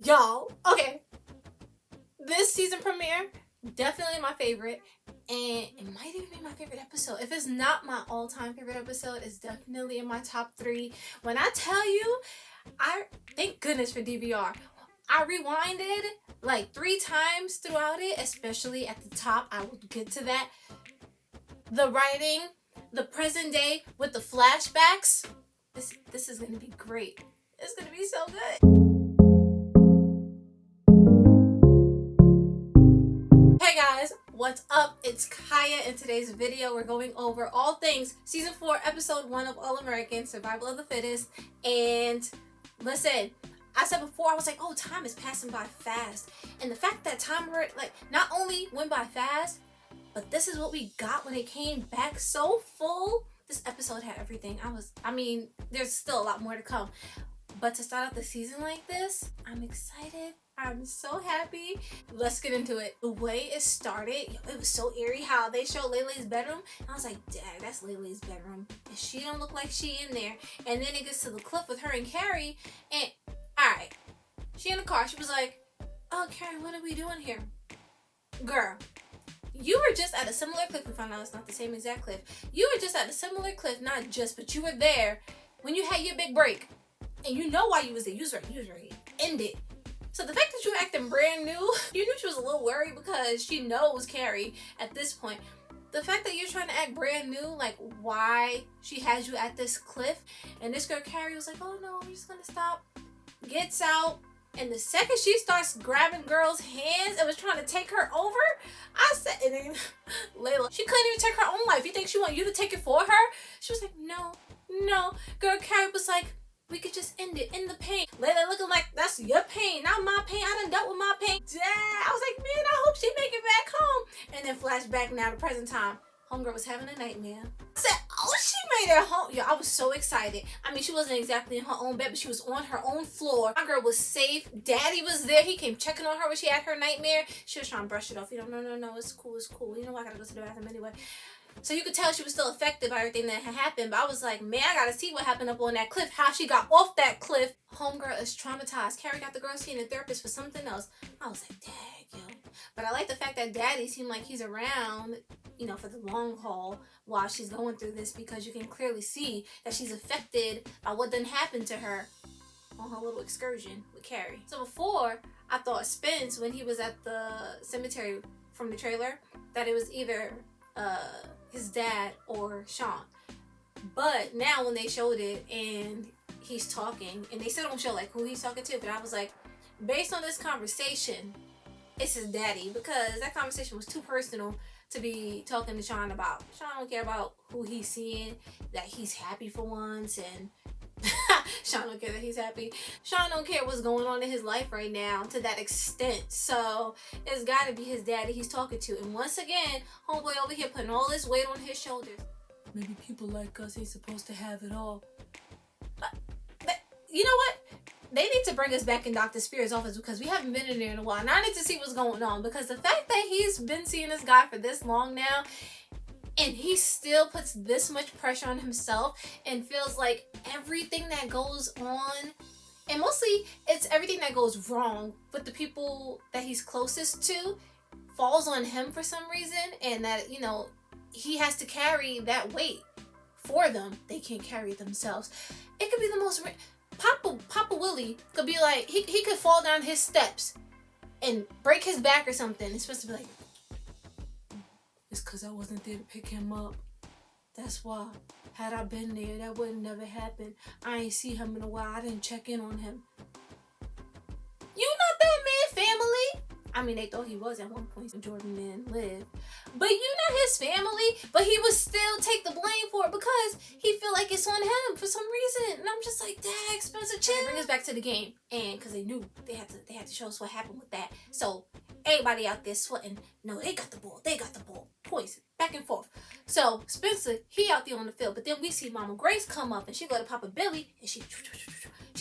Y'all, okay. This season premiere, definitely my favorite. And it might even be my favorite episode. If it's not my all-time favorite episode, it's definitely in my top 3. When I tell you, I thank goodness for DVR. I rewinded like 3 times throughout it, especially at the top. I will get to that. The writing, the present day with the flashbacks. This is gonna be great. It's gonna be so good. Hey guys, what's up? It's Kaya. In today's video, we're going over all things Season 4, Episode 1 of All American, Survival of the Fittest. And listen, I said before, I was like, oh, time is passing by fast. And the fact that time, like, not only went by fast, but this is what we got when it came back so full. This episode had everything. I mean, there's still a lot more to come. But to start out the season like this, I'm excited. I'm so happy. Let's get into it. The way it started, it was so eerie how they showed Layla's bedroom. I was like, dang, that's Layla's bedroom. And she don't look like she in there. And then it gets to the cliff with her and Carrie. And, alright, she in the car. She was like, oh, Carrie, what are we doing here? Girl, you were just at a similar cliff. We found out it's not the same exact cliff. You were just at a similar cliff, not just, but you were there when you had your big break. And you know why you was there. You was ready. End it. So the fact that you were acting brand new, you knew she was a little worried because she knows Carrie at this point. The fact that you're trying to act brand new, like why she has you at this cliff, and this girl Carrie was like, oh no, we're just gonna stop. Gets out, and the second she starts grabbing girls' hands and was trying to take her over, I said, and then Layla, she couldn't even take her own life. You think she want you to take it for her? She was like, no. Girl Carrie was like, we could just end it in the pain. Layla looking like that's your pain, not my pain. I done dealt with my pain. Dad, I was like, man, I hope she make it back home. And then flashback now to present time. Homegirl was having a nightmare. I said, oh, she made it home. Yo, I was so excited. I mean, she wasn't exactly in her own bed, but she was on her own floor. My girl was safe. Daddy was there. He came checking on her when she had her nightmare. She was trying to brush it off. You know, no, it's cool. You know, I gotta go to the bathroom anyway. So you could tell she was still affected by everything that had happened. But I was like, man, I gotta see what happened up on that cliff. How she got off that cliff. Homegirl is traumatized. Carrie got the girl seeing a therapist for something else. I was like, dang, yo. But I like the fact that Daddy seemed like he's around, you know, for the long haul while she's going through this, because you can clearly see that she's affected by what done happened to her on her little excursion with Carrie. So before, I thought Spence, when he was at the cemetery from the trailer, that it was either his dad or Sean. But now when they showed it and he's talking, and they still don't show like who he's talking to, but I was like, based on this conversation, it's his daddy, because that conversation was too personal to be talking to Sean about. Sean don't care about who he's seeing, that he's happy for once, and Sean don't care that he's happy. Sean don't care what's going on in his life right now to that extent. So it's gotta be his daddy he's talking to. And once again, homeboy over here putting all this weight on his shoulders. Maybe people like us ain't supposed to have it all. But you know what? They need to bring us back in Dr. Spears' office, because we haven't been in there in a while. And I need to see what's going on, because the fact that he's been seeing this guy for this long now, and he still puts this much pressure on himself and feels like everything that goes on, and mostly it's everything that goes wrong with the people that he's closest to, falls on him for some reason, and that, you know, he has to carry that weight for them. They can't carry it themselves. It could be the most... Papa Willie could be like, he could fall down his steps and break his back or something. It's supposed to be like, it's because I wasn't there to pick him up. That's why. Had I been there, that would never happen. I ain't see him in a while. I didn't check in on him. You not that man family? I mean, they thought he was at one point when Jordan and lived. But you not his family. But he would still take the blame for it because he feel like it's on him for some reason. And I'm just like, dang, Spencer, chill. Bring us back to the game. And because they knew they had to show us what happened with that. So everybody out there sweating. No, they got the ball. Poison. Back and forth. So Spencer, he out there on the field. But then we see Mama Grace come up and she go to Papa Billy and she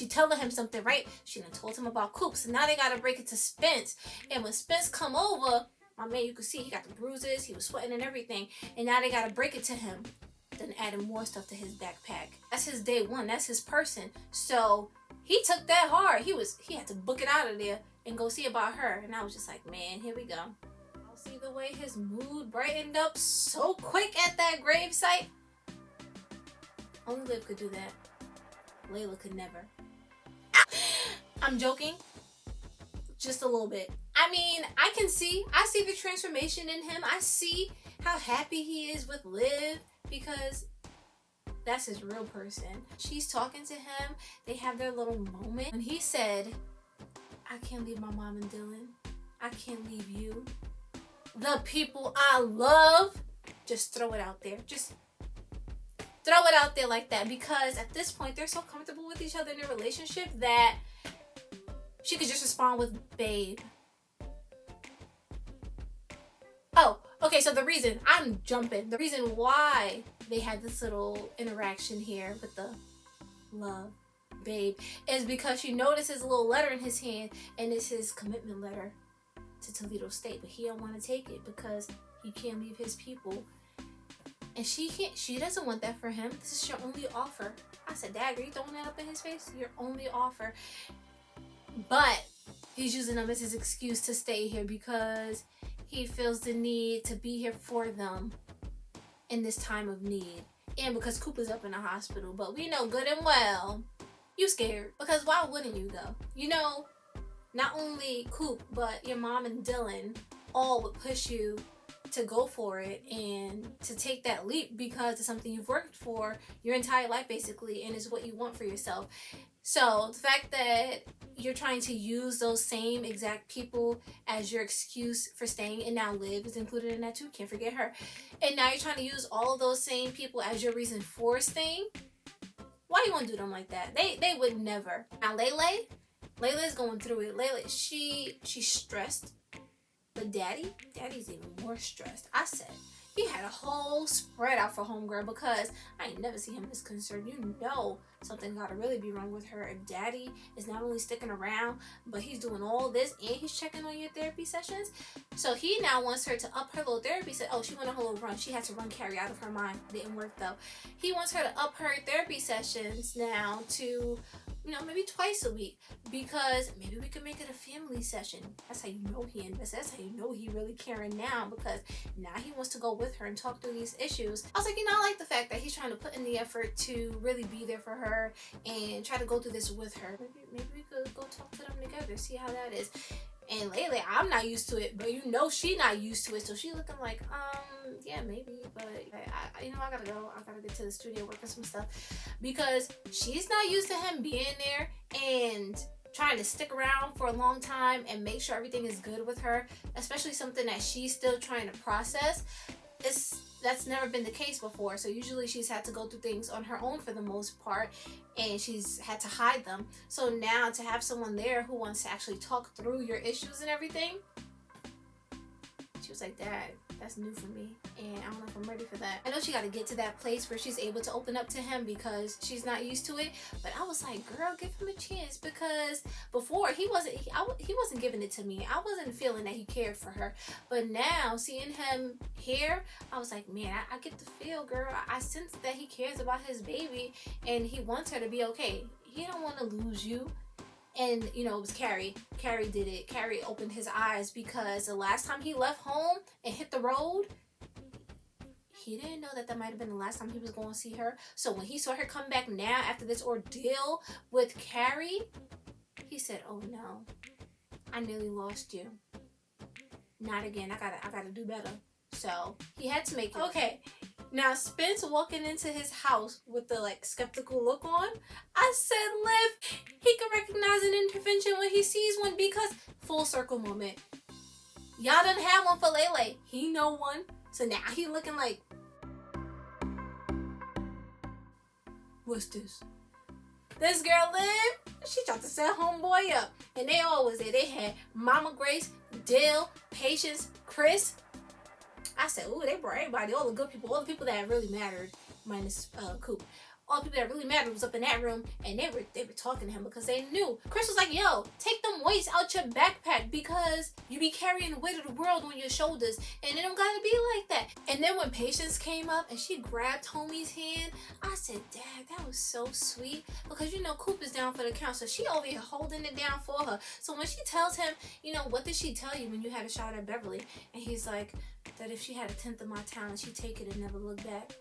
telling him something, right? She done told him about Coop. So now they got to break it to Spence. And when Spence come over, my man, you can see he got the bruises. He was sweating and everything. And now they got to break it to him. Then adding more stuff to his backpack. That's his day one. That's his person. So he took that hard. He had to book it out of there and go see about her. And I was just like, man, here we go. I'll see the way his mood brightened up so quick at that gravesite. Only Liv could do that. Layla could never. I'm joking. Just a little bit. I mean, I see the transformation in him. I see how happy he is with Liv because that's his real person. She's talking to him. They have their little moment. When he said, I can't leave my mom and Dylan. I can't leave you. The people I love. Just throw it out there. Just throw it out there like that, because at this point they're so comfortable with each other in their relationship that she could just respond with babe. Oh, okay, so the reason why they had this little interaction here with the love babe is because she notices a little letter in his hand, and it's his commitment letter to Toledo State, but he don't want to take it because he can't leave his people. And she doesn't want that for him. This is your only offer. I said, Dad, are you throwing that up in his face? Your only offer. But he's using them as his excuse to stay here because he feels the need to be here for them in this time of need. And because Coop is up in the hospital. But we know good and well you scared. Because why wouldn't you go? You know, not only Coop, but your mom and Dylan all would push you to go for it and to take that leap because it's something you've worked for your entire life basically, and is what you want for yourself. So the fact that you're trying to use those same exact people as your excuse for staying, and now Liv is included in that too, can't forget her, and now you're trying to use all of those same people as your reason for staying, why you want to do them like that? They would never. Now Layla is going through it. Layla, she's stressed. But Daddy's even more stressed. I said, he had a whole spread out for homegirl because I ain't never seen him this concerned. You know something gotta really be wrong with her if Daddy is not only sticking around, but he's doing all this and he's checking on your therapy sessions. So he now wants her to up her little therapy session. Oh, she went on her little run. She had to run Carrie out of her mind. Didn't work though. He wants her to up her therapy sessions now to, you know, maybe twice a week, because maybe we could make it a family session. That's how you know he invested. That's how you know he really caring now, because now he wants to go with her and talk through these issues. I was like, you know, I like the fact that he's trying to put in the effort to really be there for her and try to go through this with her. Maybe we could go talk to them together, see how that is. And lately, I'm not used to it, but you know she not used to it, so she looking like, yeah, maybe, but I you know, I gotta go. I gotta get to the studio working some stuff, because she's not used to him being there and trying to stick around for a long time and make sure everything is good with her, especially something that she's still trying to process. That's never been the case before. So usually she's had to go through things on her own for the most part, and she's had to hide them. So now to have someone there who wants to actually talk through your issues and everything, she was like, Dad, that's new for me, and I don't know if I'm ready for that. I know she got to get to that place where she's able to open up to him because she's not used to it. But I was like, girl, give him a chance, because before he wasn't giving it to me. I wasn't feeling that he cared for her. But now seeing him here, I was like, man, I get the feel, girl. I sense that he cares about his baby and he wants her to be okay. He don't want to lose you. And, you know, it was Carrie. Carrie did it. Carrie opened his eyes, because the last time he left home and hit the road, he didn't know that might have been the last time he was going to see her. So when he saw her come back now after this ordeal with Carrie, he said, oh no, I nearly lost you. Not again. I gotta do better. So he had to make it. Okay. Now, Spence walking into his house with the, like, skeptical look on, I said, Liv, he can recognize an intervention when he sees one, because full circle moment. Y'all done had one for Layla. He know one. So now he looking like, what's this? This girl Liv, she tried to set homeboy up. And they all was there. They had Mama Grace, Dill, Patience, Chris. I said, ooh, they brought everybody, all the good people, all the people that really mattered, minus Coop. all the people that really mattered was up in that room, and they were talking to him because they knew. Chris was like, yo, take them weights out your backpack because you be carrying the weight of the world on your shoulders, and it don't gotta be like that. And then when Patience came up and she grabbed homie's hand, I said, Dad, that was so sweet, because you know Coop is down for the count, so she over here holding it down for her. So when she tells him, you know, what did she tell you when you had a shot at Beverly? And he's like, that if she had a tenth of my talent, she'd take it and never look back.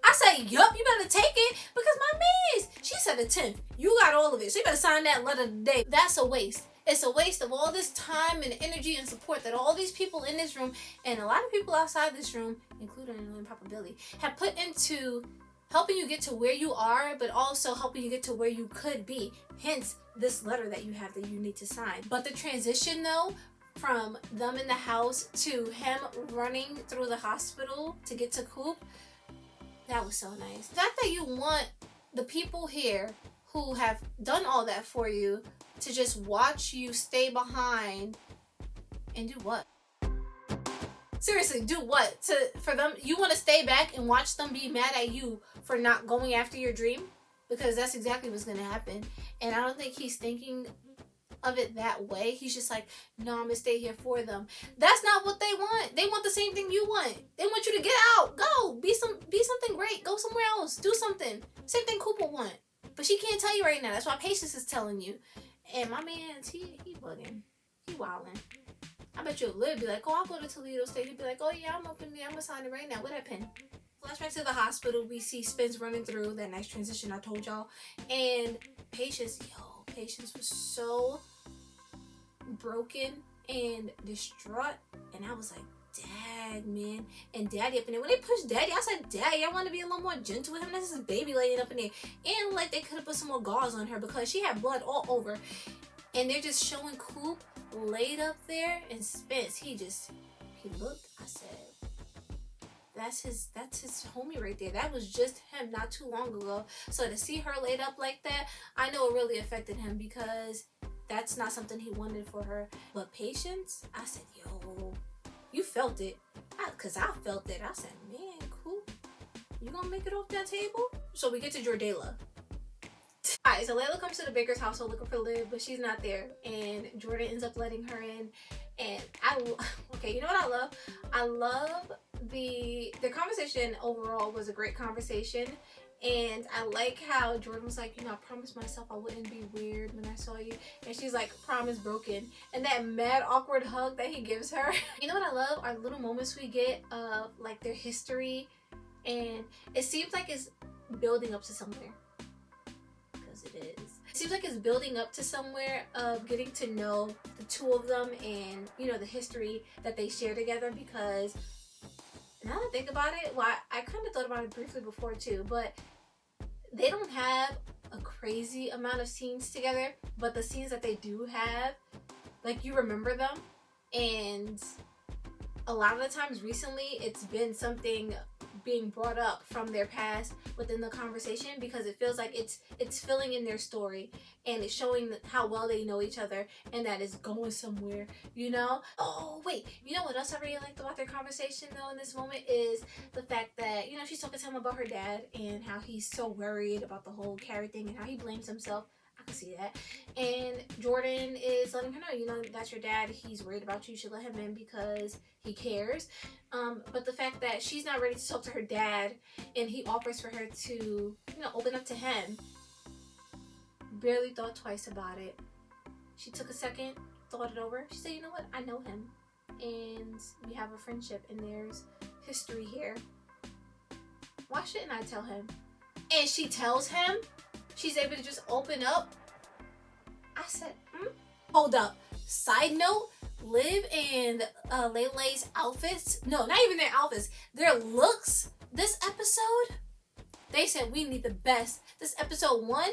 I say, yup, you better take it, because my man's, she said a tenth. You got all of it, so you better sign that letter today. That's a waste. It's a waste of all this time and energy and support that all these people in this room, and a lot of people outside this room, including Papa Billy, have put into helping you get to where you are, but also helping you get to where you could be. Hence, this letter that you have that you need to sign. But the transition, though, from them in the house to him running through the hospital to get to Coop, that was so nice. The fact that you want the people here who have done all that for you to just watch you stay behind and do what? Seriously, do what? For them, you want to stay back and watch them be mad at you for not going after your dream? Because that's exactly what's going to happen. And I don't think he's thinking of it that way. He's just like, no, I'm gonna stay here for them. That's not what they want. They want the same thing you want. They want you to get out, go, be something great, go somewhere else, do something. Same thing Coop will want, but she can't tell you right now. That's why Patience is telling you. And my man, he bugging, he wilding. I bet you Liv be like, oh, I'll go to Toledo State. He'd be like, oh yeah, I'm up in there, I'm gonna sign it right now with that pen. Flashback to the hospital. We see Spence running through that nice transition I told y'all, and Patience, Patience was so broken and distraught, and I was like, Dad, man. And Daddy up in there, when they pushed Daddy, I said, Daddy, I want to be a little more gentle with him. This is a baby laying up in there, and like they could have put some more gauze on her because she had blood all over. And they're just showing Coop laid up there, and Spence, he looked. I said, that's his homie right there. That was just him not too long ago. So to see her laid up like that, I know it really affected him, because that's not something he wanted for her. But Patience, I said, yo, you felt it. Because I felt it. I said, man, Coop, you gonna make it off that table? So we get to Jordala. Alright, so Layla comes to the Baker's household looking for Liv, but she's not there. And Jordan ends up letting her in. And okay, you know what I love? I love the conversation overall was a great conversation. And I like how Jordan was like, you know, I promised myself I wouldn't be weird when I saw you. And she's like, promise broken. And that mad awkward hug that he gives her. You know what I love? Our little moments we get of like their history. And it seems like it's building up to somewhere. Because it is. It seems like it's building up to somewhere of getting to know the two of them and, you know, the history that they share together. Because now that I think about it, well, I kind of thought about it briefly before too, but they don't have a crazy amount of scenes together, but the scenes that they do have, like, you remember them. And a lot of the times recently, it's been something being brought up from their past within the conversation, because it feels like it's filling in their story, and it's showing how well they know each other, and that it's going somewhere, you know? Oh, wait, you know what else I really liked about their conversation, though, in this moment is the fact that, you know, she's talking to him about her dad and how he's so worried about the whole Carrie thing and how he blames himself. I can see that. And Jordan is letting her know, you know, that's your dad. He's worried about you. You should let him in because he cares. But the fact that she's not ready to talk to her dad, and he offers for her to, you know, open up to him. Barely thought twice about it. She took a second, thought it over. She said, you know what? I know him. And we have a friendship, and there's history here. Why shouldn't I tell him? And she tells him. She's able to just open up. I said, Hold up. Side note, Liv and Layla's outfits, no, not even their outfits, their looks this episode, they said we need the best. This episode 1,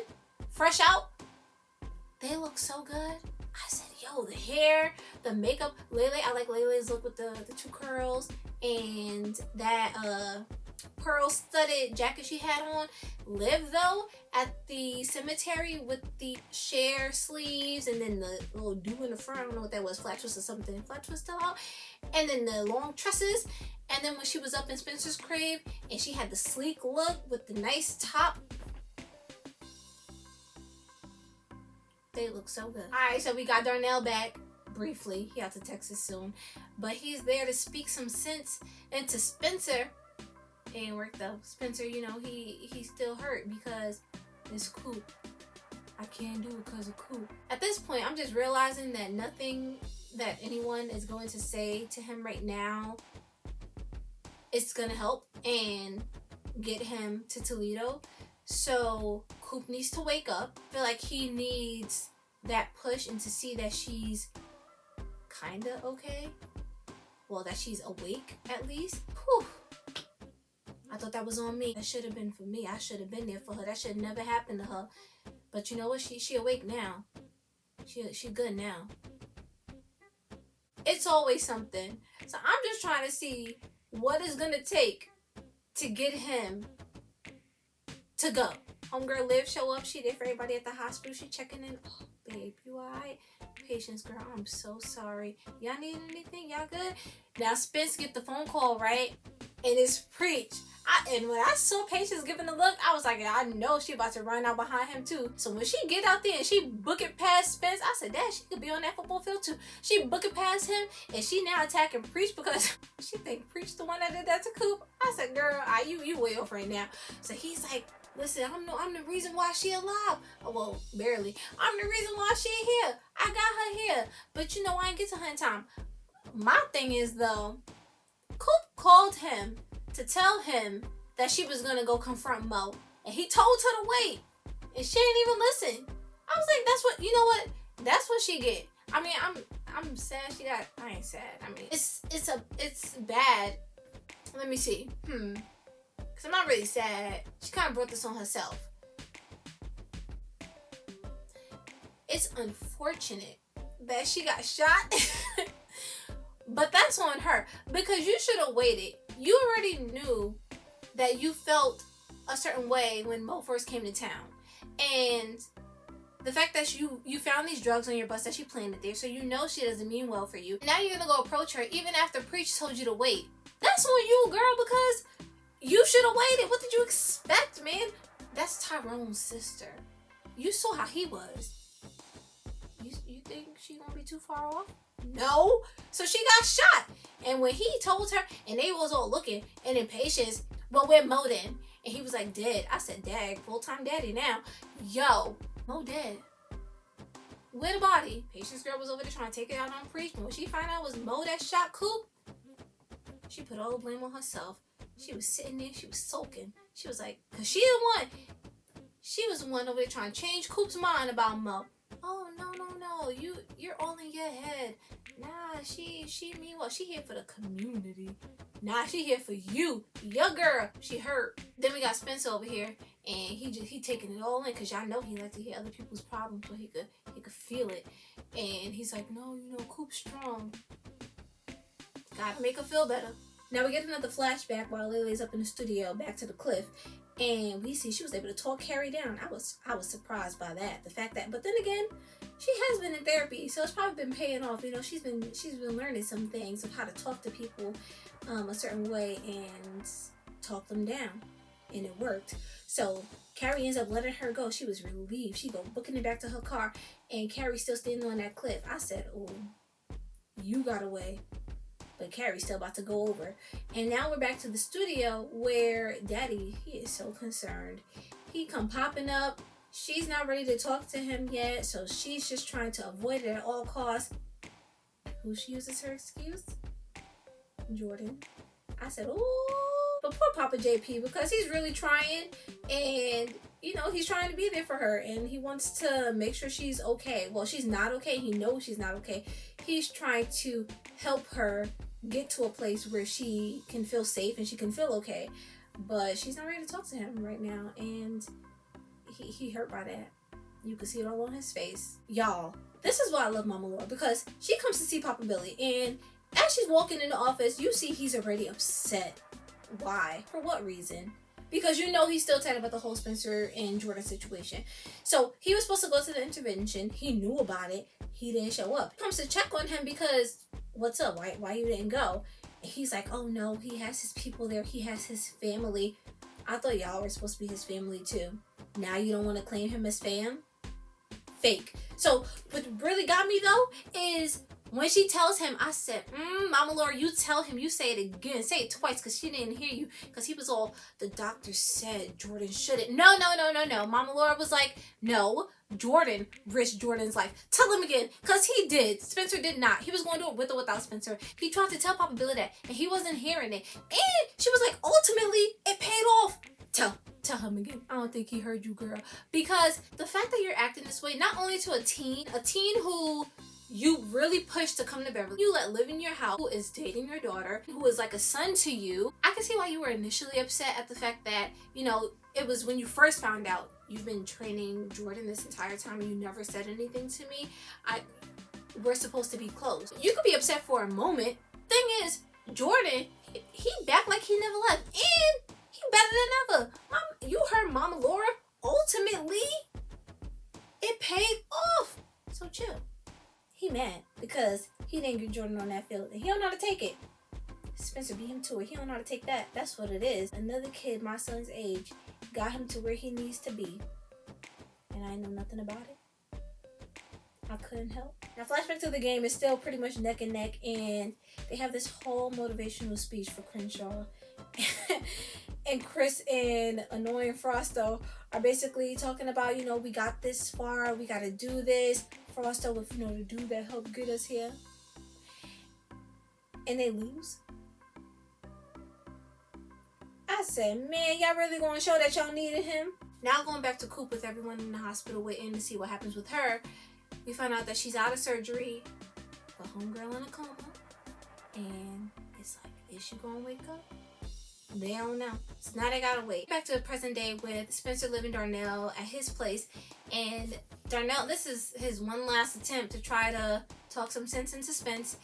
fresh out, they look so good. I said, yo, the hair, the makeup, Layla, I like Layla's look with the 2 curls and that pearl studded jacket she had on. Liv, though, at the cemetery with the share sleeves and then the little do in the front, I don't know what that was, flat twist or something, flat twist still out, and then the long tresses. And then when she was up in Spencer's crib and she had the sleek look with the nice top, They look so good. Alright, so we got Darnell back. Briefly. He has to text us soon. But he's there to speak some sense into Spencer. It ain't worked though. Spencer, you know, he's still hurt because it's Coop. I can't do it because of Coop. At this point, I'm just realizing that nothing that anyone is going to say to him right now is going to help and get him to Toledo. So Coop needs to wake up. I feel like he needs that push and to see that she's kind of okay. Well, that she's awake at least. Whew. I thought that was on me. That should have been for me. I should have been there for her. That should never happen to her. But you know what? She awake now. She good now. It's always something. So I'm just trying to see what it's gonna take to get him to go. Homegirl Liv show up. She there for everybody at the hospital. She checking in. Oh, babe, you alright? Patience, girl. I'm so sorry. Y'all need anything? Y'all good? Now Spence get the phone call, right? And it's Preach. And when I saw Patience giving the look, I was like, I know she about to run out behind him too. So when she get out there and she book it past Spence, I said, Dad, she could be on that football field too. She book it past him and she now attacking Preach because she think Preach the one that did that to Coop. I said, girl, you way off right now. So he's like, listen, I'm the reason why she alive. Oh, well, barely. I'm the reason why she here. I got her here. But you know, I ain't get to her in time. My thing is though, Coop called him to tell him that she was gonna go confront Mo, and he told her to wait, and she didn't even listen. I was like, that's what, you know what? That's what she get. I mean, I'm sad she got. I ain't sad. I mean, it's bad. Let me see. Cause I'm not really sad. She kind of brought this on herself. It's unfortunate that she got shot. But that's on her because you should have waited. You already knew that you felt a certain way when Mo first came to town. And the fact that you found these drugs on your bus, that she planted there, so you know she doesn't mean well for you. Now you're gonna go approach her even after Preach told you to wait. That's on you, girl, because you should have waited. What did you expect, man? That's Tyrone's sister. You saw how he was. You think she gonna be too far off? No. So she got shot. And when he told her, and they was all looking, and in Patience, well, where Mo then? And he was like, dead. I said, Dad, full-time daddy now. Yo, Mo dead. Where the body? Patience girl was over there trying to take it out on Preach. But when she found out it was Mo that shot Coop, she put all the blame on herself. She was sitting there, she was sulking. She was like, cause she the one. She was the one over there trying to change Coop's mind about Mo. Oh, no. You're all in your head. Nah, she mean well. She here for the community. Nah, she here for you. Your girl. She hurt. Then we got Spencer over here, and he taking it all in, because y'all know he like to hear other people's problems so he could feel it. And he's like, no, you know, Coop's strong. Gotta make her feel better. Now we get another flashback while Lily's up in the studio, back to the cliff. And we see she was able to talk Carrie down. I was surprised by that. The fact that, but then again, she has been in therapy, so it's probably been paying off. You know, she's been learning some things of how to talk to people a certain way and talk them down, and it worked. So Carrie ends up letting her go. She was relieved. She go booking it back to her car, and Carrie's still standing on that cliff. I said, "Oh, you got away." But Carrie's still about to go over. And now we're back to the studio where Daddy, he is so concerned. He come popping up. She's not ready to talk to him yet, so she's just trying to avoid it at all costs. Who she uses her excuse? Jordan. I said, oh, but poor Papa JP, because he's really trying, and you know, he's trying to be there for her, and he wants to make sure she's okay. Well, she's not okay. He knows she's not okay. He's trying to help her get to a place where she can feel safe and she can feel okay, but she's not ready to talk to him right now, and he hurt by that. You can see it all on his face. Y'all, this is why I love Mama Laura, because she comes to see Papa Billy, and as she's walking in the office, you see he's already upset. Why? For what reason? Because you know he's still tight about the whole Spencer and Jordan situation. So he was supposed to go to the intervention. He knew about it. He didn't show up. He comes to check on him because, what's up? Why you didn't go? And he's like, oh no, he has his people there. He has his family. I thought y'all were supposed to be his family too. Now you don't want to claim him as fam? fake. So what really got me though is when she tells him, I said, Mama Laura, you tell him, you say it again, say it twice, because she didn't hear you, because he was all, the doctor said Jordan shouldn't. No. Mama Laura was like, no, Jordan risked Jordan's life. Tell him again, because he did. Spencer did not. He was going to do it with or without Spencer. He tried to tell Papa Billy that, and he wasn't hearing it. And she was like, ultimately, it paid off. Tell him again. I don't think he heard you, girl. Because the fact that you're acting this way, not only to a teen who you really pushed to come to Beverly, you let live in your house, who is dating your daughter, who is like a son to you. I can see why you were initially upset at the fact that, you know, it was when you first found out you've been training Jordan this entire time and you never said anything to me. We're supposed to be close. You could be upset for a moment. Thing is, Jordan, he back like he never left. And he better than ever. You heard Mama Laura. Ultimately, it paid off. So chill. He mad because he didn't get Jordan on that field and he don't know how to take it. Spencer beat him to it. He don't know how to take that. That's what it is. Another kid my son's age got him to where he needs to be. And I know nothing about it. I couldn't help. Now flashback to the game is still pretty much neck and neck, and they have this whole motivational speech for Crenshaw. And Chris and Annoying Frosto are basically talking about, you know, we got this far, we got to do this. Frosto with, you know, the dude that helped get us here. And they lose. I said, man, y'all really going to show that y'all needed him? Now going back to Coop with everyone in the hospital waiting to see what happens with her. We find out that she's out of surgery, but homegirl in a coma. And it's like, is she going to wake up? They don't know. So now they gotta wait. Back to the present day with Spencer living Darnell at his place. And Darnell, this is his one last attempt to try to talk some sense into Spence.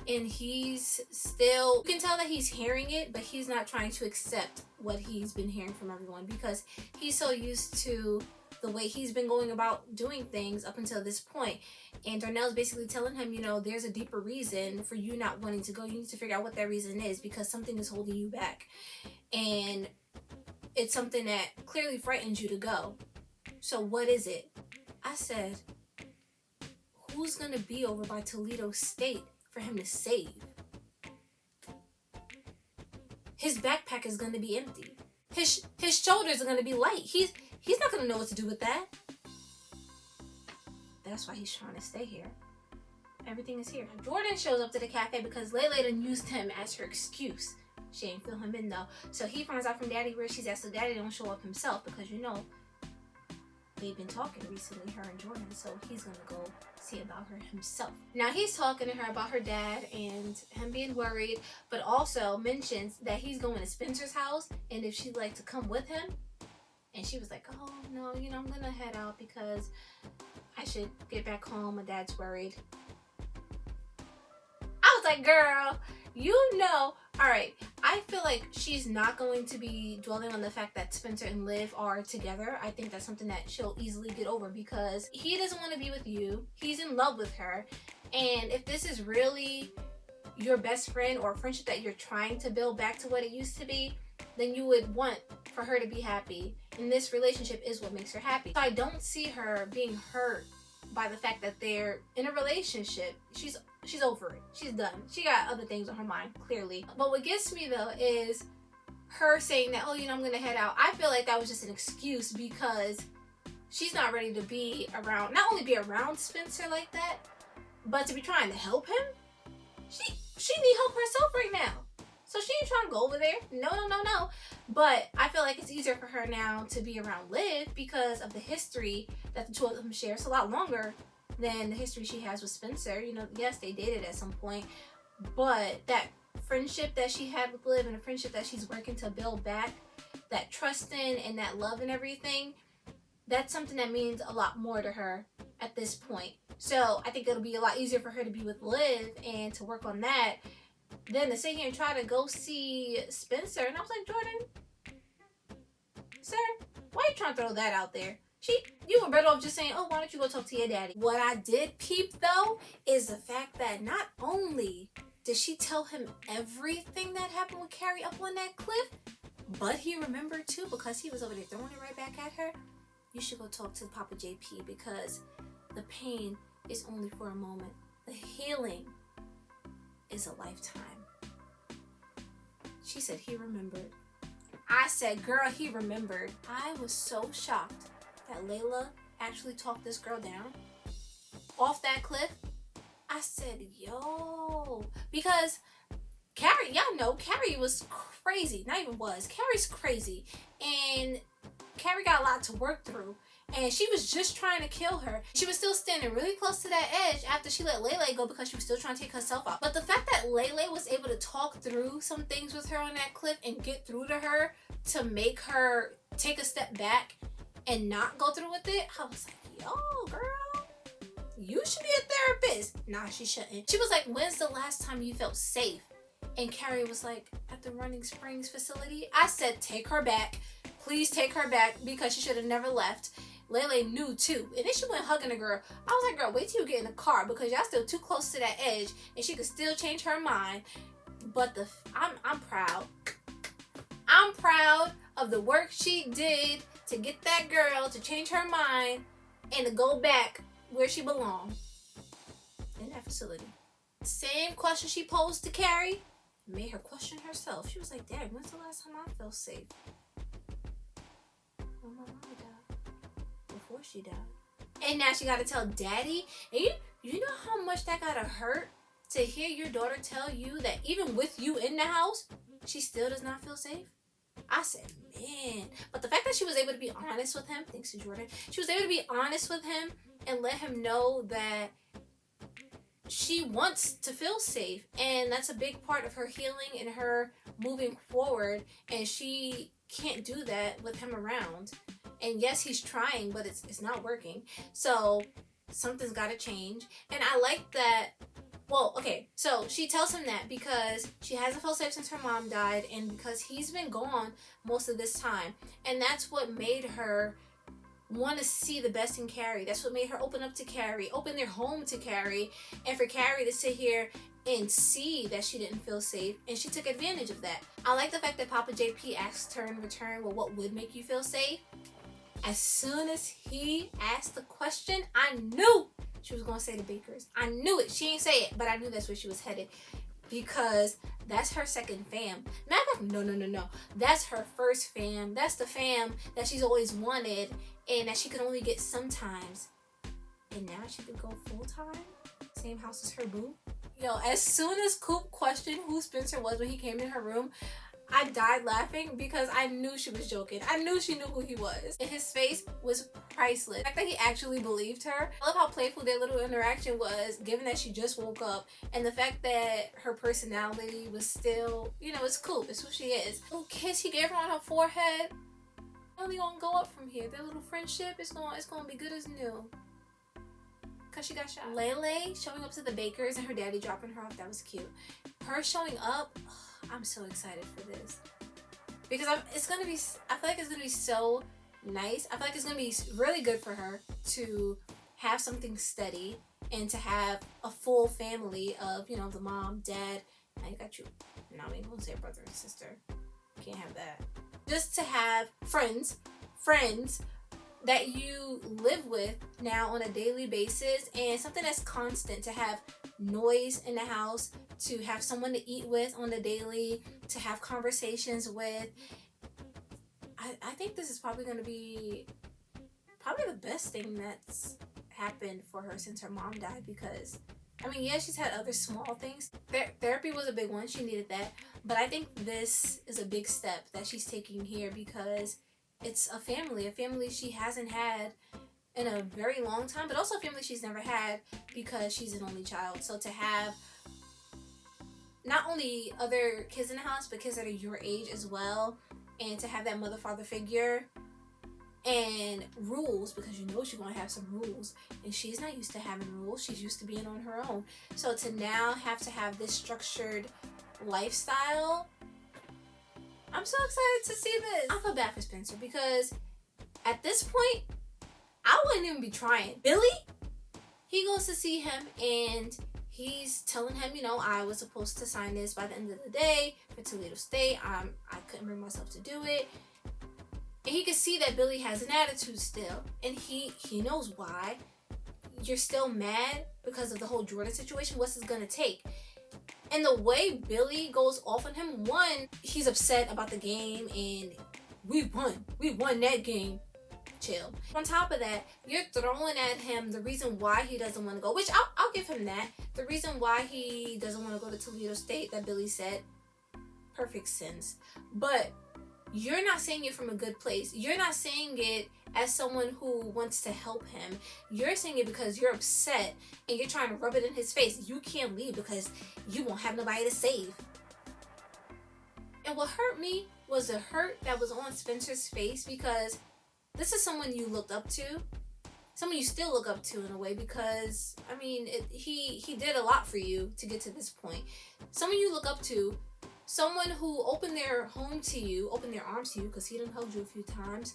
And he's still, you can tell that he's hearing it, but he's not trying to accept what he's been hearing from everyone because he's so used to the way he's been going about doing things up until this point. And Darnell's basically telling him, you know, there's a deeper reason for you not wanting to go. You need to figure out what that reason is because something is holding you back. And it's something that clearly frightens you to go. So what is it? I said, who's going to be over by Toledo State for him to save? His backpack is going to be empty. His shoulders are going to be light. He's not going to know what to do with that. That's why he's trying to stay here. Everything is here. Jordan shows up to the cafe because Layla done used him as her excuse. She ain't fill him in though. So he finds out from Daddy where she's at. So Daddy don't show up himself because, you know, they've been talking recently, her and Jordan. So he's going to go see about her himself. Now he's talking to her about her dad and him being worried, but also mentions that he's going to Spencer's house and if she'd like to come with him. And she was like, oh, no, you know, I'm going to head out because I should get back home. My dad's worried. I was like, girl, you know. All right, I feel like she's not going to be dwelling on the fact that Spencer and Liv are together. I think that's something that she'll easily get over because he doesn't want to be with you. He's in love with her. And if this is really your best friend or a friendship that you're trying to build back to what it used to be, then you would want for her to be happy. And this relationship is what makes her happy. So I don't see her being hurt by the fact that they're in a relationship. She's over it. She's done. She got other things on her mind, clearly. But what gets me though is her saying that, oh, you know, I'm gonna head out. I feel like that was just an excuse because she's not ready to be around, not only be around Spencer like that, but to be trying to help him. She need help herself right now. So she ain't trying to go over there. No. But I feel like it's easier for her now to be around Liv because of the history that the two of them share. It's a lot longer than the history she has with Spencer. You know, yes, they dated at some point, but that friendship that she had with Liv and the friendship that she's working to build back, that trusting and that love and everything, that's something that means a lot more to her at this point. So I think it'll be a lot easier for her to be with Liv and to work on that than to sit here and try to go see Spencer. And I was like, Jordan, sir, why are you trying to throw that out there? You were better off just saying, oh, why don't you go talk to your daddy? What I did peep, though, is the fact that not only did she tell him everything that happened with Carrie up on that cliff, but he remembered, too, because he was over there throwing it right back at her. You should go talk to Papa JP because the pain is only for a moment. The healing is a lifetime. She said he remembered. I said, girl, he remembered. I was so shocked that Layla actually talked this girl down off that cliff. I said, yo, because Carrie, y'all know Carrie was crazy. Not even was. Carrie's crazy. And Carrie got a lot to work through. And she was just trying to kill her. She was still standing really close to that edge after she let Layla go because she was still trying to take herself out. But the fact that Layla was able to talk through some things with her on that cliff and get through to her to make her take a step back and not go through with it, I was like, yo, girl, you should be a therapist. Nah, she shouldn't. She was like, when's the last time you felt safe? And Carrie was like, at the Running Springs facility. I said, take her back. Please take her back because she should have never left. Layla knew too. And then she went hugging the girl. I was like, girl, wait till you get in the car because y'all still too close to that edge and she could still change her mind. But I'm proud. I'm proud of the work she did to get that girl to change her mind and to go back where she belonged. In that facility. Same question she posed to Carrie made her question herself. She was like, Dad, when's the last time I felt safe? When my mama died. Before she died. And now she got to tell Daddy. And you know how much that got to hurt to hear your daughter tell you that even with you in the house, she still does not feel safe? I said, man. But the fact that she was able to be honest with him, thanks to Jordan, she was able to be honest with him and let him know that she wants to feel safe, and that's a big part of her healing and her moving forward, and she can't do that with him around. And yes, he's trying, but it's not working. So something's got to change. And I like that. Well, okay, so she tells him that because she hasn't felt safe since her mom died and because he's been gone most of this time. And that's what made her want to see the best in Carrie. That's what made her open up to Carrie, open their home to Carrie, and for Carrie to sit here and see that she didn't feel safe, and she took advantage of that. I like the fact that Papa JP asked her in return, well, what would make you feel safe? As soon as he asked the question, I knew she was going to say the Bakers. I knew it. She ain't say it, but I knew that's where she was headed because that's her second fam. Matter of fact, no. That's her first fam. That's the fam that she's always wanted and that she could only get sometimes. And now she could go full-time? Same house as her boo? Yo, as soon as Coop questioned who Spencer was when he came in her room, I died laughing because I knew she was joking. I knew she knew who he was. And his face was priceless. The fact that he actually believed her. I love how playful their little interaction was, given that she just woke up. And the fact that her personality was still, you know, it's Coop. It's who she is. The little kiss he gave her on her forehead. Only gonna go up from here. Their little friendship is gonna be good as new. Cause she got shot. Layla showing up to the Bakers and her daddy dropping her off. That was cute. Her showing up. I'm so excited for this because I feel like it's gonna be so nice. I feel like it's gonna be really good for her to have something steady and to have a full family of, you know, the mom, dad. I got you. No, we won't say brother and sister. Can't have that. Just to have friends that you live with now on a daily basis, and something that's constant, to have noise in the house, to have someone to eat with on the daily, to have conversations with. I think this is probably going to be probably the best thing that's happened for her since her mom died, because I mean, yeah, she's had other small things. Therapy was a big one. She needed that. But I think this is a big step that she's taking here because it's a family she hasn't had in a very long time, but also a family she's never had because she's an only child. So to have not only other kids in the house, but kids that are your age as well, and to have that mother-father figure and rules, because you know she's going to have some rules, and she's not used to having rules. She's used to being on her own. So to now have to have this structured lifestyle, I'm so excited to see this. I feel bad for Spencer because at this point, I wouldn't even be trying. Billy, he goes to see him and he's telling him, you know, I was supposed to sign this by the end of the day for Toledo State. I couldn't bring myself to do it. And he can see that Billy has an attitude still. And he knows why. you're still mad because of the whole Jordan situation. What's it gonna take? And the way Billy goes off on him, one, he's upset about the game and we won that game. Chill. On top of that, you're throwing at him the reason why he doesn't want to go, which I'll give him that. The reason why he doesn't want to go to Toledo State that Billy said, perfect sense. But you're not saying it from a good place. You're not saying it as someone who wants to help him. You're saying it because you're upset and you're trying to rub it in his face. You can't leave because you won't have nobody to save. And what hurt me was the hurt that was on Spencer's face, because this is someone you looked up to, someone you still look up to in a way, because I mean he did a lot for you to get to this point. Someone you look up to, someone who opened their home to you, opened their arms to you, because he done held you a few times.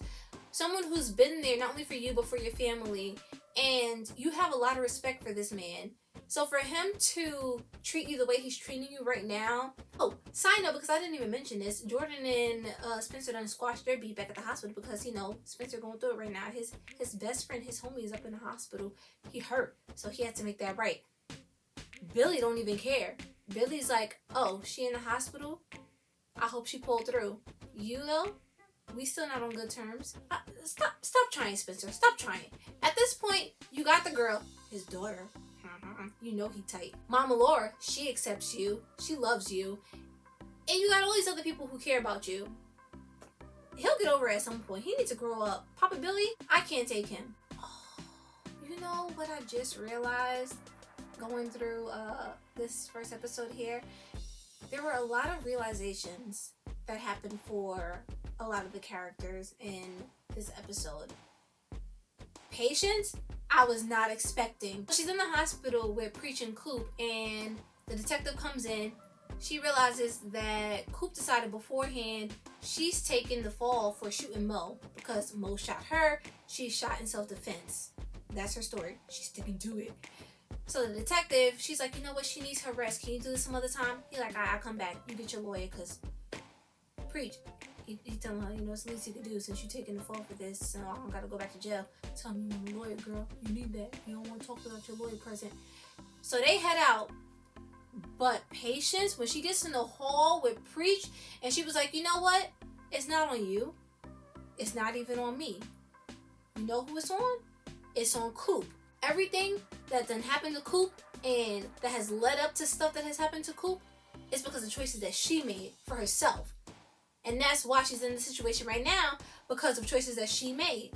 Someone who's been there not only for you but for your family, and you have a lot of respect for this man. So for him to treat you the way he's treating you right now. Oh, side note, because I didn't even mention this, Jordan and Spencer done squashed their beef back at the hospital because, you know, Spencer going through it right now. His best friend, his homie, is up in the hospital. He hurt, so he had to make that right. Billy don't even care. Billy's like, oh, she in the hospital? I hope she pulled through. You though? We still not on good terms. Stop trying, Spencer. Stop trying. At this point, you got the girl, his daughter. You know he tight. Mama Laura, she accepts you. She loves you. And you got all these other people who care about you. He'll get over it at some point. He needs to grow up. Papa Billy, I can't take him. Oh, you know what I just realized going through this first episode here? There were a lot of realizations that happened for a lot of the characters in this episode. Patience, I was not expecting. She's in the hospital with Preach and Coop, and the detective comes in. She realizes that Coop decided beforehand she's taking the fall for shooting Mo because Mo shot her. She shot in self-defense. That's her story. She's sticking to it. So the detective, she's like, you know what? She needs her rest. Can you do this some other time? He's like, I'll come back. You get your lawyer, because Preach. He's telling her, you know, it's the least you can do since you're taking the fall for this, so I don't gotta go back to jail. Tell me you're a lawyer, girl. You need that. You don't want to talk without your lawyer present. So they head out. But Patience, when she gets in the hall with Preach, and she was like, you know what? It's not on you. It's not even on me. You know who it's on? It's on Coop. Everything that done happened to Coop and that has led up to stuff that has happened to Coop is because of choices that she made for herself. And that's why she's in the situation right now, because of choices that she made.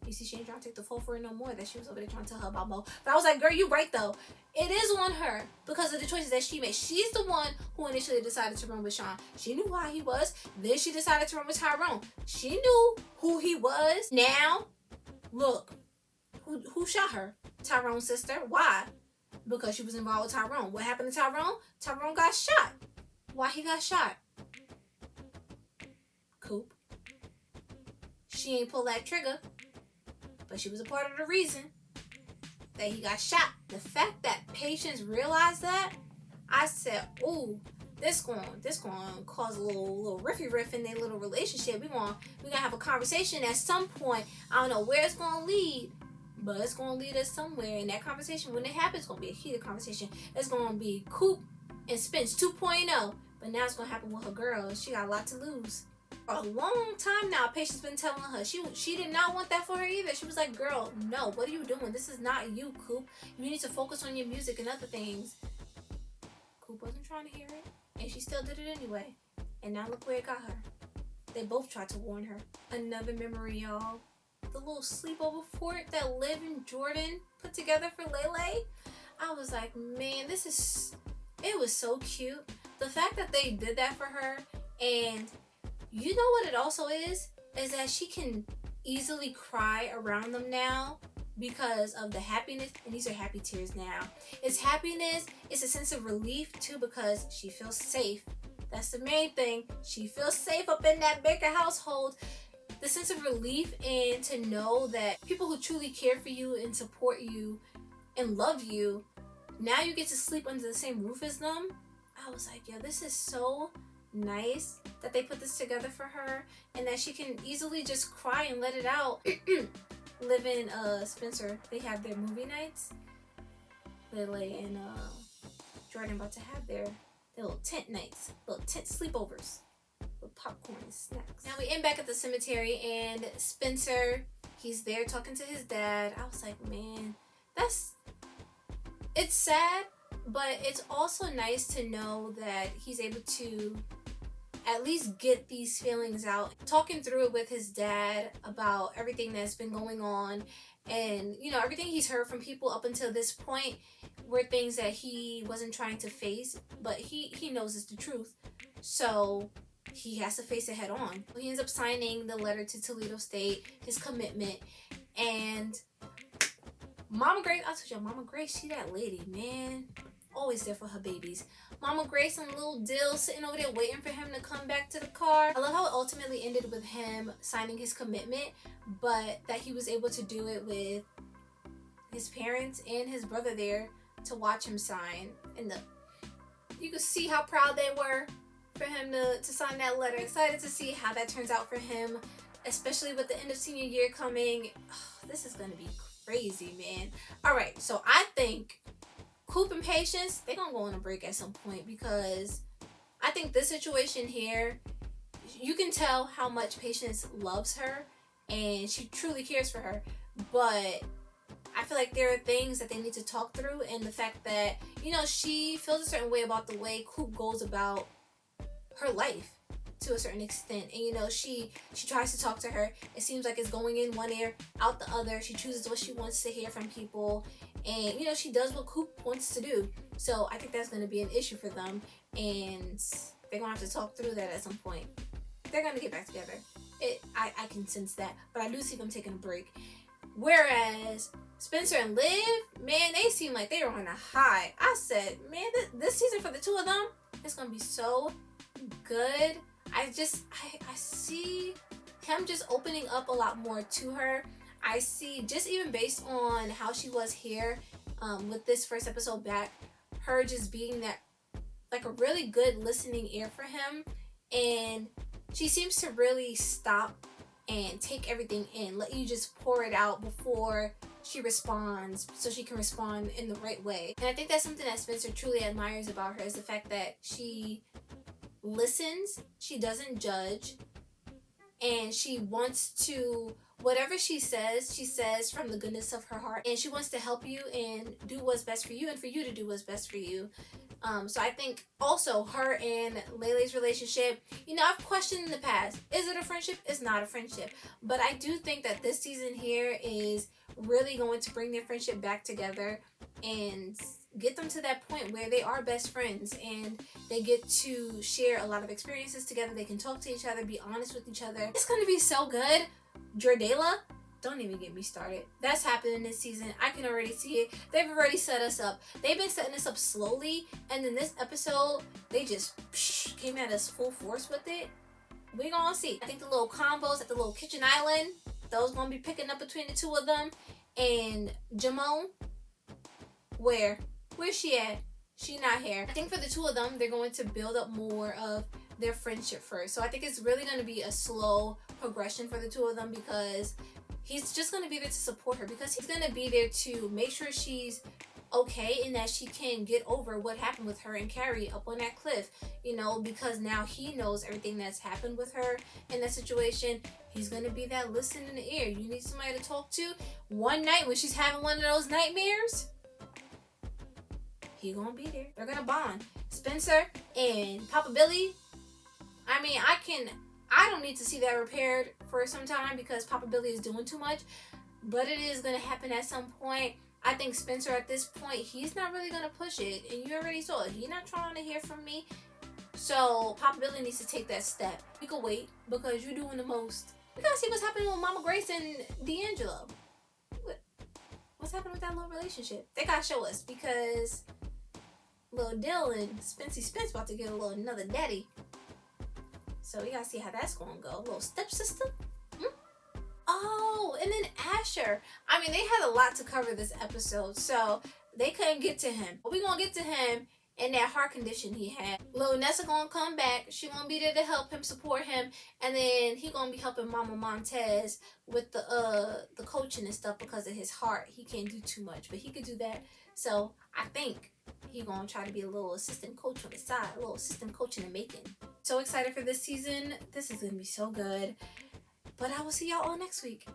You see, she ain't trying to take the fall for it no more, that she was over there trying to tell her about Mo. But I was like, girl, you right though. It is on her because of the choices that she made. She's the one who initially decided to run with Sean. She knew why he was. Then she decided to run with Tyrone. She knew who he was. Now, look, who shot her? Tyrone's sister. Why? Because she was involved with Tyrone. What happened to Tyrone? Tyrone got shot. Why he got shot? Coop. She ain't pull that trigger, but she was a part of the reason that he got shot. The fact that Patience realized that, I said, ooh, this going cause a little riff in their little relationship. We gonna have a conversation at some point. I don't know where it's gonna lead, but it's gonna lead us somewhere. And that conversation, when it happens, it's gonna be a heated conversation. It's gonna be Coop and Spence 2.0. But now it's gonna happen with her girl, and she got a lot to lose. For a long time now, Patience been telling her she did not want that for her either. She was like, girl, no, what are you doing? This is not you, Coop. You need to focus on your music and other things. Coop wasn't trying to hear it, and she still did it anyway. And now look where it got her. They both tried to warn her. Another memory, y'all. The little sleepover fort that Liv and Jordan put together for Layla. I was like, man, it was so cute. The fact that they did that for her, and you know what it also is that she can easily cry around them now because of the happiness, and these are happy tears now. It's happiness, it's a sense of relief too, because she feels safe. That's the main thing. She feels safe up in that Baker household. The sense of relief, and to know that people who truly care for you and support you and love you, now you get to sleep under the same roof as them. I was like, yeah, this is so nice that they put this together for her, and that she can easily just cry and let it out Liv and Spencer, they have their movie nights. Layla and Jordan about to have their little tent nights, little tent sleepovers with popcorn and snacks. Now we end back at the cemetery, and Spencer, he's there talking to his dad. I was like, man, it's sad, but it's also nice to know that he's able to at least get these feelings out, talking through it with his dad about everything that's been going on. And, you know, everything he's heard from people up until this point were things that he wasn't trying to face, but he knows it's the truth. So he has to face it head on. He ends up signing the letter to Toledo State, his commitment. And Mama Grace, I told you, Mama Grace, she that lady, man. Always there for her babies. Mama Grace and little Dill sitting over there waiting for him to come back to the car. I love how it ultimately ended with him signing his commitment, but that he was able to do it with his parents and his brother there to watch him sign. And you could see how proud they were for him to sign that letter. Excited to see how that turns out for him, especially with the end of senior year coming. Oh, this is gonna be crazy, man. All right, so I think Coop and Patience, they're gonna go on a break at some point, because I think this situation here, you can tell how much Patience loves her and she truly cares for her, but I feel like there are things that they need to talk through, and the fact that, you know, she feels a certain way about the way Coop goes about her life to a certain extent. And, you know, she tries to talk to her. It seems like it's going in one ear, out the other. She chooses what she wants to hear from people. And, you know, she does what Coop wants to do. So I think that's going to be an issue for them. And they're going to have to talk through that at some point. They're going to get back together. I can sense that. But I do see them taking a break. Whereas Spencer and Liv, man, they seem like they were on a high. I said, man, this season for the two of them, it's going to be so good. I see him just opening up a lot more to her. I see, just even based on how she was here with this first episode back, her just being that, like, a really good listening ear for him. And she seems to really stop and take everything in, let you just pour it out before she responds, so she can respond in the right way. And I think that's something that Spencer truly admires about her, is the fact that she listens, she doesn't judge, and she wants to, whatever she says from the goodness of her heart, and she wants to help you and do what's best for you, and for you to do what's best for you. So I think also her and Layla's relationship, you know, I've questioned in the past, is it a friendship? It's not a friendship. But I do think that this season here is really going to bring their friendship back together and get them to that point where they are best friends and they get to share a lot of experiences together. They can talk to each other, be honest with each other. It's going to be so good. Jordala, don't even get me started. That's happening this season. I can already see it. They've already set us up. They've been setting us up slowly, and then this episode, they just came at us full force with it. We're gonna see. I think the little combos at the little kitchen island, those gonna be picking up between the two of them. And Jamone, where's she at? She not here. I think for the two of them, they're going to build up more of their friendship first. So I think it's really going to be a slow progression for the two of them, because he's just going to be there to support her, because he's going to be there to make sure she's okay and that she can get over what happened with her and Carrie up on that cliff, you know, because now he knows everything that's happened with her in that situation. He's going to be that listening ear. You need somebody to talk to one night when she's having one of those nightmares. He gonna be there. They're gonna bond. Spencer and Papa Billy, I mean, I don't need to see that repaired for some time, because Papa Billy is doing too much, but it is gonna happen at some point. I think Spencer at this point, he's not really gonna push it, and you already saw it. He's not trying to hear from me. So Papa Billy needs to take that step. You can wait, because you're doing the most. We gotta see what's happening with Mama Grace and D'Angelo. What's happening with that little relationship? They gotta show us, because little Dill and Spence about to get another daddy. So we gotta see how that's gonna go. Little stepsister? Oh, and then Asher. I mean, they had a lot to cover this episode, so they couldn't get to him. But we're gonna get to him and that heart condition he had. Lil Nessa gonna come back. She gonna be there to help him, support him, and then he gonna be helping Mama Montez with the coaching and stuff because of his heart. He can't do too much, but he could do that. So I think he gonna try to be a little assistant coach on the side, a little assistant coach in the making. So excited for this season. This is gonna be so good. But I will see y'all all next week.